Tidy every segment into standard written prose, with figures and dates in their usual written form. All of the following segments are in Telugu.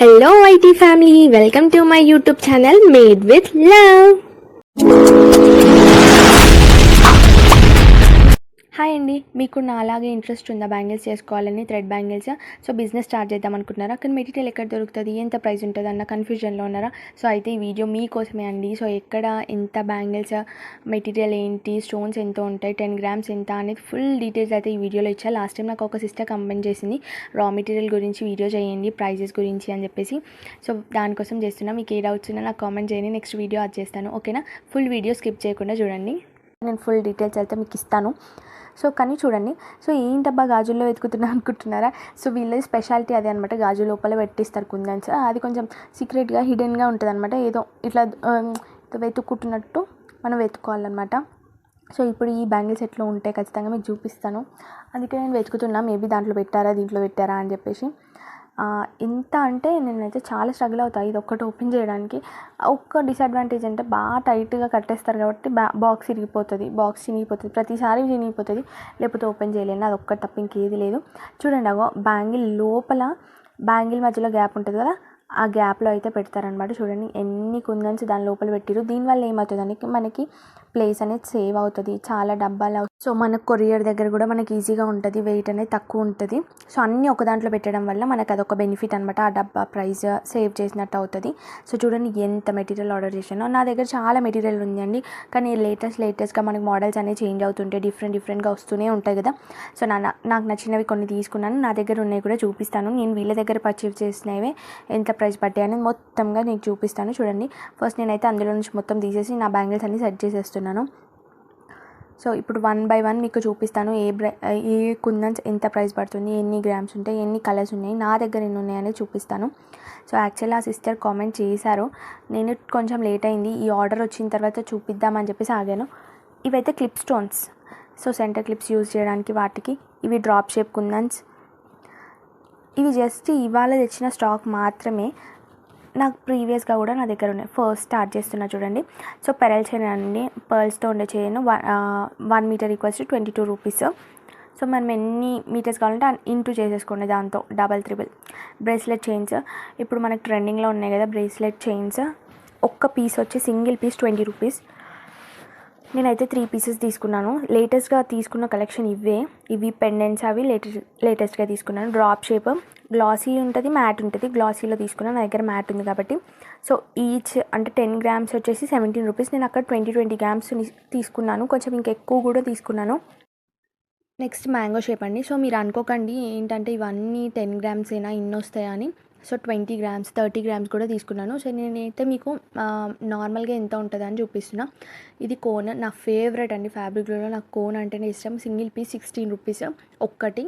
Hello IT family, welcome to my YouTube channel Made with Love. Hi అండి, మీకు నా అలాగే ఇంట్రెస్ట్ ఉందా బ్యాంగిల్స్ చేసుకోవాలని, thread bangles? So business start చేద్దాం అనుకుంటున్నారా? కానీ మెటీరియల్ ఎక్కడ దొరుకుతుంది, ఎంత ప్రైస్ ఉంటుంది అన్న కన్ఫ్యూజన్లో ఉన్నారా? సో అయితే ఈ వీడియో మీకోసమే అండి. సో ఎక్కడ ఎంత బ్యాంగిల్స్, మెటీరియల్ ఏంటి, స్టోన్స్ ఎంత ఉంటాయి, 10 గ్రామ్స్ ఎంత అనేది ఫుల్ డీటెయిల్స్ అయితే ఈ వీడియోలో ఇచ్చా. లాస్ట్ టైం నాకు ఒక సిస్టర్ కంప్లైంట్ చేసింది, రా మెటీరియల్ గురించి వీడియో చేయండి, ప్రైజెస్ గురించి అని చెప్పేసి. సో దానికోసం చేస్తున్నా. మీకు ఏ డౌట్స్ ఉన్నా నాకు కామెంట్ చేయండి, నెక్స్ట్ వీడియో అది చేస్తాను. ఓకేనా? ఫుల్ వీడియో స్కిప్ చేయకుండా చూడండి, నేను ఫుల్ డీటెయిల్స్ అయితే మీకు ఇస్తాను. సో కానీ చూడండి, సో ఏంటబ్బా గాజుల్లో వెతుకుతున్నా అనుకుంటున్నారా? సో వీళ్ళది స్పెషాలిటీ అదే అనమాట, గాజు లోపల పెట్టిస్తారు కుందన్స్. అది కొంచెం సీక్రెట్గా హిడెన్గా ఉంటుంది అనమాట, ఏదో ఇట్లా వెతుక్కుంటున్నట్టు మనం వెతుక్కోవాలన్నమాట. సో ఇప్పుడు ఈ బ్యాంగిల్స్ ఎట్లా ఉంటాయి ఖచ్చితంగా మీకు చూపిస్తాను. అందుకే నేను వెతుకుతున్నా, మేబీ దాంట్లో పెట్టారా దీంట్లో పెట్టారా అని చెప్పేసి. ఎంత అంటే నేనైతే చాలా స్ట్రగుల్ అవుతాను ఇది ఒక్కటి ఓపెన్ చేయడానికి. ఒక్క డిసడ్వాంటేజ్ అంటే బాగా టైట్గా కట్టేస్తారు కాబట్టి బాక్స్ చినిగిపోతుంది, ప్రతిసారి చినిగిపోతుంది, లేకపోతే ఓపెన్ చేయలేను. అది ఒక్కటి తప్ప ఇంకేది లేదు. చూడండి, అగో బ్యాంగిల్ లోపల, బ్యాంగిల్ మధ్యలో గ్యాప్ ఉంటుంది కదా, ఆ గ్యాప్లో అయితే పెడతారనమాట. చూడండి ఎన్ని కుందన్స్ దాని లోపల పెట్టిరు. దీనివల్ల ఏమవుతుందండి, మనకి ప్లేస్ అనేది సేవ్ అవుతుంది, చాలా డబ్బాలు. సో మనకు కొరియర్ దగ్గర కూడా మనకి ఈజీగా ఉంటుంది, వెయిట్ అనేది తక్కువ ఉంటుంది. సో అన్నీ ఒక దాంట్లో పెట్టడం వల్ల మనకు అదొక బెనిఫిట్ అనమాట, ఆ డబ్బా ప్రైస్ సేవ్ చేసినట్టు అవుతుంది. సో చూడండి ఎంత మెటీరియల్ ఆర్డర్ చేశానో. నా దగ్గర చాలా మెటీరియల్ ఉంది అండి, కానీ లేటెస్ట్గా మనకి మోడల్స్ అనేవి చేంజ్ అవుతుంటాయి, డిఫరెంట్గా వస్తూనే ఉంటాయి కదా. సో నాకు నచ్చినవి కొన్ని తీసుకున్నాను, నా దగ్గర ఉన్నాయి కూడా చూపిస్తాను. నేను వీళ్ళ దగ్గర పర్చేస్ చేసినవే ఎంత ప్రైస్ పట్టాయి అనేది మొత్తంగా నీకు చూపిస్తాను. చూడండి, ఫస్ట్ నేనైతే అందులో నుంచి మొత్తం తీసేసి నా బ్యాంగిల్స్ అన్ని సెట్ చేసేస్తున్నాను. సో ఇప్పుడు 1 by 1 మీకు చూపిస్తాను, ఏ కుందన్స్ ఎంత ప్రైస్ పడుతుంది, ఎన్ని గ్రామ్స్ ఉంటాయి, ఎన్ని కలర్స్ ఉన్నాయి, నా దగ్గర ఎన్ని ఉన్నాయని చూపిస్తాను. సో యాక్చువల్లీ ఆ సిస్టర్ కామెంట్ చేశారు, నేను కొంచెం లేట్ అయింది, ఈ ఆర్డర్ వచ్చిన తర్వాత చూపిద్దామని చెప్పేసి ఆగాను. ఇవైతే clip stones, so centre clips use చేయడానికి వాటికి. ఇవి డ్రాప్ షేప్ కుందన్స్, ఇవి జస్ట్ ఇవాళ తెచ్చిన స్టాక్ మాత్రమే. నాకు ప్రీవియస్గా కూడా నా దగ్గర ఉన్నాయి. ఫస్ట్ స్టార్ట్ చేస్తున్నా చూడండి. సో పెరల్ చైన్ అండి, పర్ల్స్తో ఉండే chain 1 meter equals to 22 rupees. So మనం ఎన్ని మీటర్స్ కావాలంటే ఇంటూ చేసేసుకోండి, దాంతో డబల్ త్రిబుల్. బ్రేస్లెట్ చైన్స్ ఇప్పుడు మనకి ట్రెండింగ్లో ఉన్నాయి కదా బ్రేస్లెట్ చైన్స్. ఒక్క పీస్ వచ్చి సింగిల్ పీస్ 20 రూపీస్. నేనైతే 3 పీసెస్ తీసుకున్నాను. లేటెస్ట్గా తీసుకున్న కలెక్షన్ ఇవి పెండెంట్స్, అవి లేటెస్ట్గా తీసుకున్నాను. డ్రాప్ షేప్, గ్లాసీ ఉంటుంది, మ్యాట్ ఉంటుంది. గ్లాసీలో తీసుకున్నాను, నా దగ్గర మ్యాట్ ఉంది కాబట్టి. సో ఈచ్ అంటే 10 గ్రామ్స్ వచ్చేసి 17 రూపీస్. నేను అక్కడ 20 గ్రామ్స్ తీసుకున్నాను, కొంచెం ఇంకెక్కువ కూడా తీసుకున్నాను. నెక్స్ట్ మ్యాంగో షేప్ అండి. సో మీరు అనుకోకండి ఏంటంటే ఇవన్నీ 10 గ్రామ్స్ అయినా ఇన్ని వస్తాయా అని. సో 20 గ్రామ్స్, 30 గ్రామ్స్ కూడా తీసుకున్నాను. సో నేనైతే మీకు నార్మల్గా ఎంత ఉంటుంది అని చూపిస్తున్నా. ఇది కోన్, నా ఫేవరెట్ అండి, ఫ్యాబ్రిక్లో నాకు కోన్ అంటేనే ఇష్టం. సింగిల్ పీస్ 16 రూపీస్ ఒక్కటి.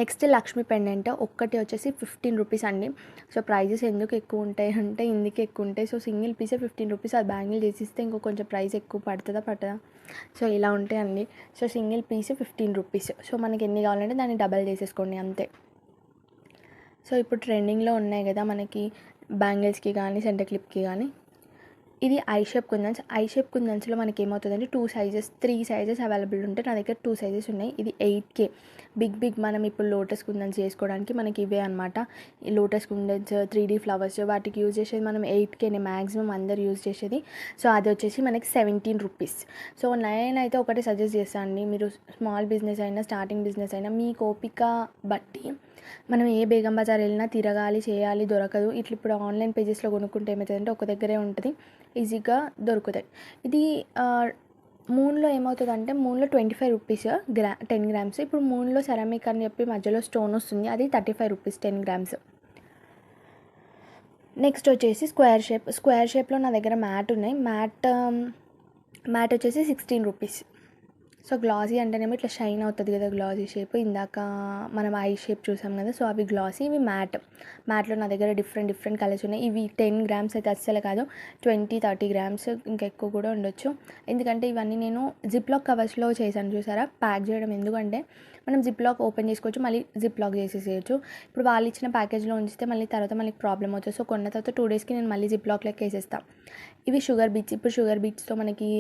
నెక్స్ట్ లక్ష్మీ పెండెంట్ ఒక్కటి వచ్చేసి 15 రూపీస్ అండి. సో ప్రైజెస్ ఎందుకు ఎక్కువ ఉంటాయి అంటే ఇందుకే ఎక్కువ ఉంటాయి. సో సింగిల్ పీసే 15 రూపీస్. అది బ్యాంగిల్ చేసిస్తే ఇంకో కొంచెం ప్రైస్ ఎక్కువ పట్టదా. సో ఇలా ఉంటాయండి. So single piece 15 rupees. So మనకి ఎన్ని కావాలంటే దాన్ని డబల్ చేసేసుకోండి అంతే. సో ఇప్పుడు ట్రెండింగ్లో ఉన్నాయి కదా మనకి బ్యాంగిల్స్కి కానీ సెంటర్ క్లిప్కి కానీ. ఇది ఐ షేప్ కుందన్స్లో మనకి ఏమవుతుందంటే 2 సైజెస్ 3 సైజెస్ అవైలబుల్ ఉంటాయి. నా దగ్గర 2 సైజెస్ ఉన్నాయి. ఇది 8K బిగ్ మనం ఇప్పుడు లోటస్ కుందన్స్ చేసుకోవడానికి మనకి ఇవే అనమాట. ఈ లోటస్ కుందన్స్ 3D ఫ్లవర్స్ వాటికి యూజ్ చేసేది మనం 8Kనే మ్యాక్సిమం అందరు యూజ్ చేసేది. సో అది వచ్చేసి మనకి 17 రూపీస్. సో నేనైతే ఒకటి సజెస్ట్ చేస్తాను అండి, మీరు స్మాల్ బిజినెస్ అయినా స్టార్టింగ్ బిజినెస్ అయినా మీ ఓపిక బట్టి మనం ఏ బేగం బజార్ వెళ్ళినా తిరగాలి, చేయాలి, దొరకదు. ఇట్లా ఇప్పుడు ఆన్లైన్ పేజెస్లో కొనుక్కుంటే ఏమవుతుందంటే ఒక దగ్గరే ఉంటుంది, ఈజీగా దొరుకుతాయి. ఇది మూన్లో ఏమవుతుందంటే మూన్లో 25 రూపీస్ 10 గ్రామ్స్. ఇప్పుడు మూన్లో సెరామిక్ అని చెప్పి మధ్యలో స్టోన్ వస్తుంది, అది 35 రూపీస్ 10 గ్రామ్స్. నెక్స్ట్ వచ్చేసి స్క్వేర్ షేప్లో నా దగ్గర మ్యాట్ ఉన్నాయి. మ్యాట్ వచ్చేసి 16 రూపీస్. సో గ్లాసీ అంటేనేమో ఇట్లా షైన్ అవుతుంది కదా గ్లాసీ షేప్. ఇందాక మనం ఐ షేప్ చూసాం కదా, సో అవి గ్లాసీ, ఇవి మ్యాట్లో నా దగ్గర డిఫరెంట్ కలర్స్ ఉన్నాయి. ఇవి 10 గ్రామ్స్ అయితే అస్సలు కాదు, 20-30 గ్రామ్స్ ఇంకా ఎక్కువ కూడా ఉండొచ్చు. ఎందుకంటే ఇవన్నీ నేను జిప్లాక్ కవర్స్లో చేశాను చూసారా ప్యాక్ చేయడం. ఎందుకంటే మనం జిప్లాక్ ఓపెన్ చేసుకోవచ్చు, మళ్ళీ జిప్లాక్ చేసేసేయచ్చు. ఇప్పుడు వాళ్ళు ఇచ్చిన ప్యాకేజ్లో ఉంచితే తర్వాత మళ్ళీ ప్రాబ్లం అవుతుంది. సో కొన్న తర్వాత 2 డేస్కి నేను మళ్ళీ జిప్లాక్లోకి వేసేస్తాను. ఇవి షుగర్ బీట్స్. ఇప్పుడు షుగర్ బీట్స్తో మనకి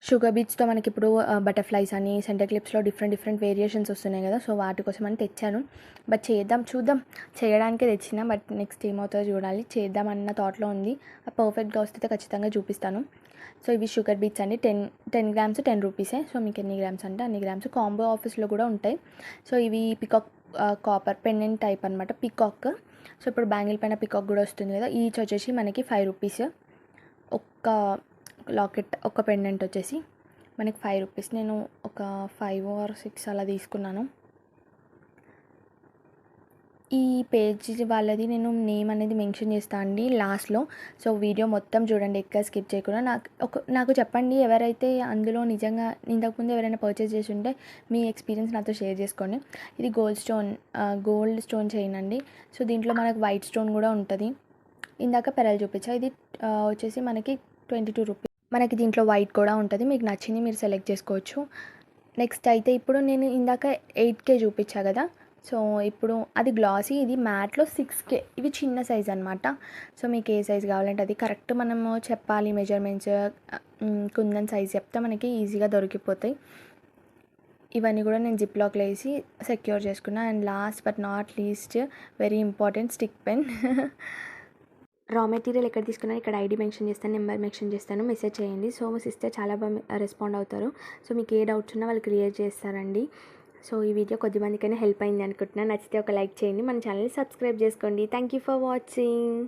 షుగర్ బీట్స్‌తో మనకిప్పుడు బటర్‌ఫ్లైస్ అని, సెంటర్ క్లిప్స్‌లో డిఫరెంట్ వేరియేషన్స్ వస్తున్నాయి కదా! సో, వాటి కోసమని తెచ్చాను. బట్ చూద్దాం. చేయడానికే తెచ్చినా. బట్ నెక్స్ట్ ఏమవుతదో చూడాలి. చేద్దామన్న థాట్‌లో ఉంది. పర్ఫెక్ట్‌గా వస్తే ఖచ్చితంగా చూపిస్తాను. సో, ఇవి షుగర్ బీట్స్ అండి. 10 గ్రామ్స్ 10 రూపీసే. సో, మీకు ఎన్ని గ్రామ్స్ అంటే అన్ని గ్రామ్స్. కాంబో ఆఫర్స్‌లో కూడా ఉంటాయి. సో, ఇవి పికాక్ కాపర్ పెండెంట్ టైప్ అనమాట. పికాక్. సో, ఇప్పుడు బ్యాంగిల్ పైన పికాక్ కూడా వస్తుంది కదా! ఈచ్ వచ్చేసి మనకి 5 రూపీస్. ఒక్క లాకెట్, ఒక పెండెంట్ వచ్చేసి మనకి 5 రూపీస్. నేను ఒక 5 ఆర్ 6 అలా తీసుకున్నాను. ఈ పేజ్ వాళ్ళది నేను నేమ్ అనేది మెన్షన్ చేస్తా అండి లాస్ట్‌లో. సో, వీడియో మొత్తం చూడండి ఎక్కడ స్కిప్ చేయకుండా. నాకు చెప్పండి ఎవరైతే అందులో నిజంగా ఇంతకుముందు ఎవరైనా పర్చేస్ చేసి ఉంటే మీ ఎక్స్పీరియన్స్ నాతో షేర్ చేసుకోండి. ఇది గోల్డ్ స్టోన్ చైన్ అండి. సో, దీంట్లో మనకు వైట్ స్టోన్ కూడా ఉంటది. ఇందాక పెరల్ చూపించా. ఇది వచ్చేసి మనకి 22 రూపీస్. మనకి దీంట్లో వైట్ కూడా ఉంటది. మీకు నచ్చింది మీరు సెలెక్ట్ చేసుకోవచ్చు. నెక్స్ట్ అయితే ఇప్పుడు నేను ఇందాక 8K చూపించా కదా! సో, ఇప్పుడు అది గ్లాసీ, ఇది మ్యాట్లో 6K. ఇవి చిన్న సైజ్ అనమాట. సో, మీకు ఏ సైజ్ కావాలంటే అది కరెక్ట్ మనము చెప్పాలి మెజర్మెంట్స్. కుందన్ సైజ్ చెప్తే మనకి ఈజీగా దొరికిపోతాయి. ఇవన్నీ కూడా నేను జిప్ లాక్‌లో వేసి సెక్యూర్ చేసుకున్నా. And last but not least very important stick pen. Raw material ఎక్కడ తీసుకున్నాను ఇక్కడ ఐడీ మెన్షన్ చేస్తాను, నెంబర్ మెన్షన్ చేస్తాను, మెసేజ్ చేయండి. సో, మా సిస్టర్ చాలా బాగా రెస్పాండ్ అవుతారు. సో, మీకు ఏ డౌట్స్ ఉన్నా వాళ్ళు క్లియర్ చేస్తారండి. సో, ఈ వీడియో కొద్దిమందికైనా హెల్ప్ అయింది అనుకుంటున్నాను. నచ్చితే ఒక లైక్ చేయండి. మన ఛానల్ని సబ్స్క్రైబ్ చేసుకోండి. Thank you for watching.